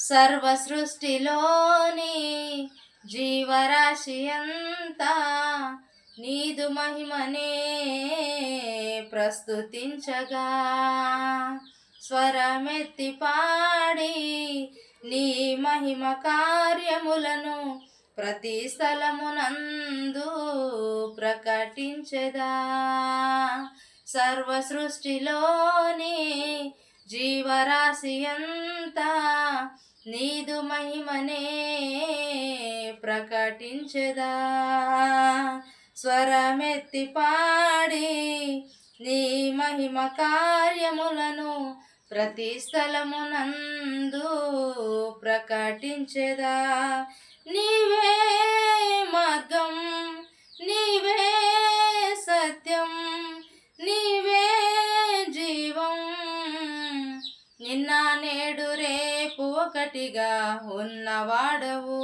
సర్వ సృష్టిలోని జీవరాశి అంతా నీదు మహిమనే ప్రస్తుతించగా, స్వరమెత్తి పాడి నీ మహిమ కార్యములను ప్రతి స్థలమునందు ప్రకటించెదా. సర్వ సృష్టిలోని జీవరాశి అంతా నీదు మహిమనే ప్రకటించెదా. స్వరమెత్తి పాడి నీ మహిమ కార్యములను ప్రతి స్థలమునందు ప్రకటించెదా. నీవే మార్గం, నీవే సత్యం, నీవే జీవం, నిన్న నేడు రేపు ఒకటిగా ఉన్నవాడవు.